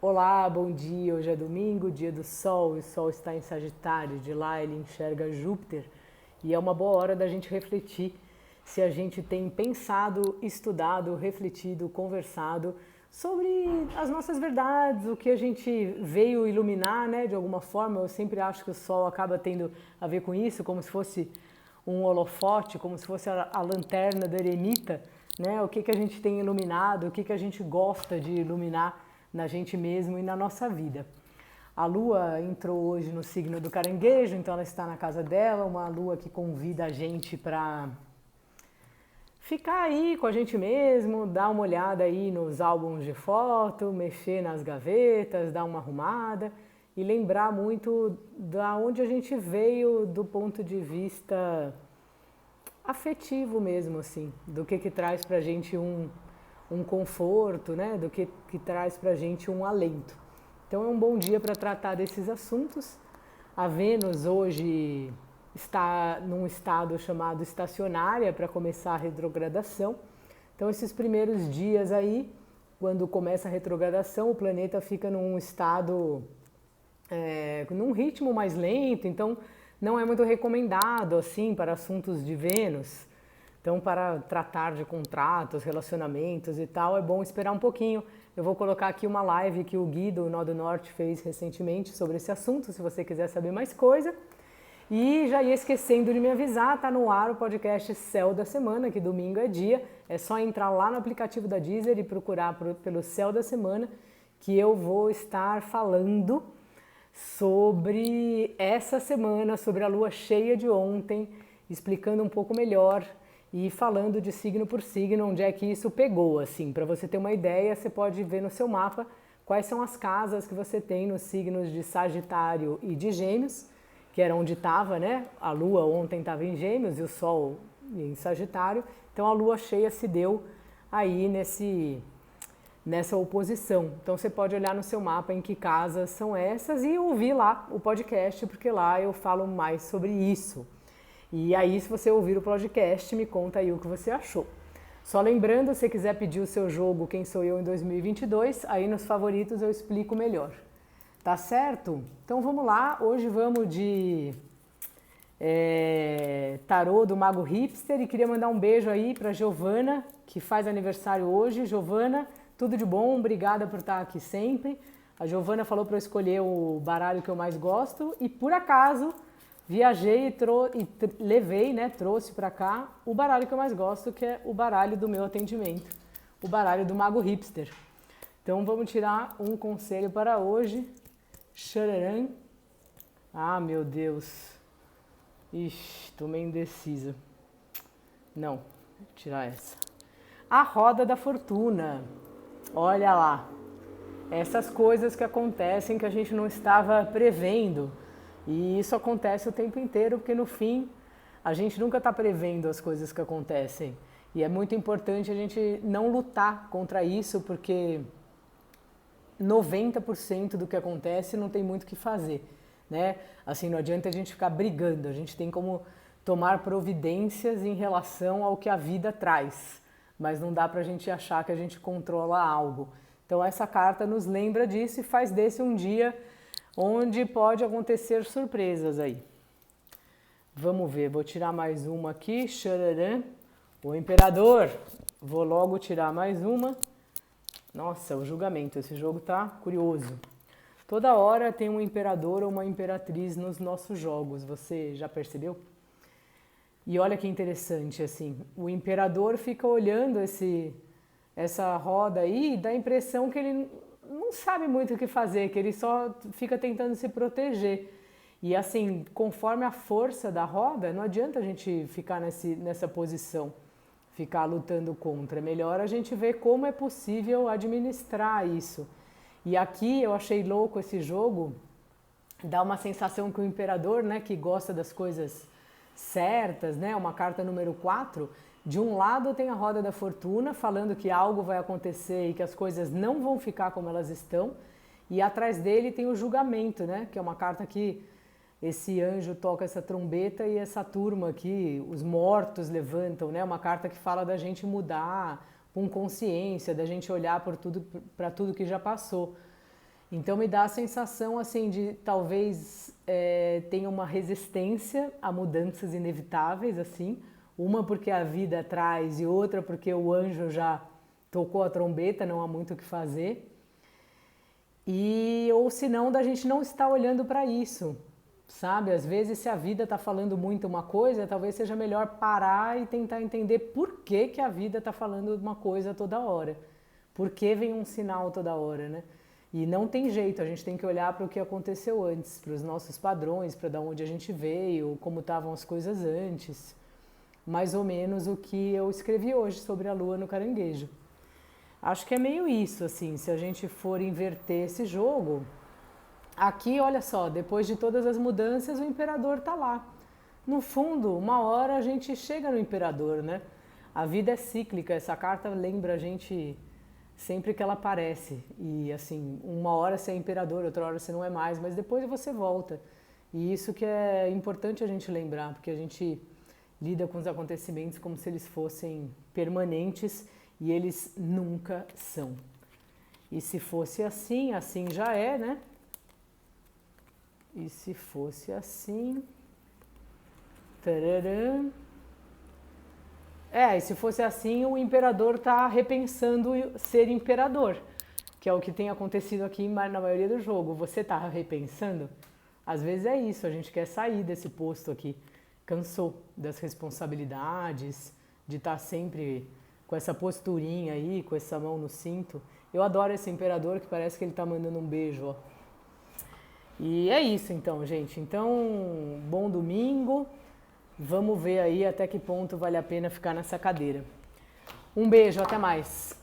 Olá, bom dia. Hoje é domingo, dia do Sol, e o Sol está em Sagitário. De lá ele enxerga Júpiter e é uma boa hora da gente refletir se a gente tem pensado, estudado, refletido, conversado sobre as nossas verdades, o que a gente veio iluminar, né? De alguma forma, eu sempre acho que o Sol acaba tendo a ver com isso, como se fosse um holofote, como se fosse a lanterna do eremita, né? O que que a gente tem iluminado, o que que a gente gosta de iluminar na gente mesmo e na nossa vida. A lua entrou hoje no signo do Caranguejo, então ela está na casa dela, uma lua que convida a gente para ficar aí com a gente mesmo, dar uma olhada aí nos álbuns de foto, mexer nas gavetas, dar uma arrumada e lembrar muito da onde a gente veio do ponto de vista afetivo mesmo, assim, do que traz pra gente um conforto, né? Do que traz pra gente um alento. Então é um bom dia para tratar desses assuntos. A Vênus hoje está num estado chamado estacionária para começar a retrogradação. Então esses primeiros dias aí, quando começa a retrogradação, o planeta fica num estado, num ritmo mais lento, então não é muito recomendado assim para assuntos de Vênus. Então, para tratar de contratos, relacionamentos e tal, é bom esperar um pouquinho. Eu vou colocar aqui uma live que o Gui do Nó do Norte fez recentemente sobre esse assunto, se você quiser saber mais coisa. E já ia esquecendo de me avisar, tá no ar o podcast Céu da Semana, que domingo é dia. É só entrar lá no aplicativo da Deezer e procurar pelo Céu da Semana, que eu vou estar falando sobre essa semana, sobre a lua cheia de ontem, explicando um pouco melhor e falando de signo por signo, onde é que isso pegou, assim, para você ter uma ideia, você pode ver no seu mapa quais são as casas que você tem nos signos de Sagitário e de Gêmeos, que era onde estava, né? A lua ontem estava em Gêmeos e o Sol em Sagitário, então a lua cheia se deu aí nessa oposição. Então você pode olhar no seu mapa em que casas são essas e ouvir lá o podcast, porque lá eu falo mais sobre isso. E aí, se você ouvir o podcast, me conta aí o que você achou. Só lembrando, se quiser pedir o seu jogo Quem Sou Eu em 2022, aí nos favoritos eu explico melhor. Tá certo? Então vamos lá, hoje vamos de tarô do Mago Hipster e queria mandar um beijo aí para Giovana, que faz aniversário hoje. Giovana, tudo de bom, obrigada por estar aqui sempre. A Giovana falou para eu escolher o baralho que eu mais gosto e por acaso viajei e levei, né, trouxe para cá o baralho que eu mais gosto, que é o baralho do meu atendimento, o baralho do Mago Hipster. Então vamos tirar um conselho para hoje. Xararam. Ah, meu Deus. Ixi, tô meio indecisa. Não, vou tirar essa. A roda da fortuna. Olha lá. Essas coisas que acontecem que a gente não estava prevendo. E isso acontece o tempo inteiro, porque no fim a gente nunca está prevendo as coisas que acontecem. E é muito importante a gente não lutar contra isso, porque 90% do que acontece não tem muito o que fazer, né? Assim, não adianta a gente ficar brigando, a gente tem como tomar providências em relação ao que a vida traz, mas não dá pra gente achar que a gente controla algo. Então essa carta nos lembra disso e faz desse um dia onde pode acontecer surpresas aí. Vamos ver, vou tirar mais uma aqui, xararã. O Imperador, vou logo tirar mais uma. Nossa, o julgamento, esse jogo tá curioso. Toda hora tem um imperador ou uma imperatriz nos nossos jogos, você já percebeu? E olha que interessante, assim, o imperador fica olhando essa roda aí e dá a impressão que ele não sabe muito o que fazer, que ele só fica tentando se proteger. E assim, conforme a força da roda, não adianta a gente ficar nessa posição, ficar lutando contra. É melhor a gente ver como é possível administrar isso. E aqui eu achei louco esse jogo, dá uma sensação que o imperador, né, que gosta das coisas certas, né, uma carta número 4, de um lado tem a roda da fortuna, falando que algo vai acontecer e que as coisas não vão ficar como elas estão, e atrás dele tem o julgamento, né, que é uma carta que esse anjo toca essa trombeta e essa turma aqui, os mortos levantam, né, uma carta que fala da gente mudar com consciência, da gente olhar para tudo que já passou. Então me dá a sensação assim de talvez tenha uma resistência a mudanças inevitáveis, assim, uma porque a vida traz e outra porque o anjo já tocou a trombeta, não há muito o que fazer. E ou se não, da gente não estar olhando para isso, sabe? Às vezes, se a vida está falando muito uma coisa, talvez seja melhor parar e tentar entender por que, que a vida está falando uma coisa toda hora. Por que vem um sinal toda hora, né? E não tem jeito, a gente tem que olhar para o que aconteceu antes, para os nossos padrões, para de onde a gente veio, como estavam as coisas antes. Mais ou menos o que eu escrevi hoje sobre a lua no caranguejo. Acho que é meio isso, assim, se a gente for inverter esse jogo. Aqui, olha só, depois de todas as mudanças, o imperador tá lá. No fundo, uma hora a gente chega no imperador, né? A vida é cíclica, essa carta lembra a gente sempre que ela aparece. E assim, uma hora você é imperador, outra hora você não é mais, mas depois você volta. E isso que é importante a gente lembrar, porque a gente lida com os acontecimentos como se eles fossem permanentes e eles nunca são. E se fosse assim, assim já é, né? E se fosse assim... Tararã. E se fosse assim, o imperador está repensando ser imperador, que é o que tem acontecido aqui na maioria do jogo. Você está repensando? Às vezes é isso, a gente quer sair desse posto aqui. Cansou das responsabilidades, de estar sempre com essa posturinha aí, com essa mão no cinto. Eu adoro esse imperador que parece que ele está mandando um beijo, ó. E é isso então, gente. Então, bom domingo. Vamos ver aí até que ponto vale a pena ficar nessa cadeira. Um beijo, até mais.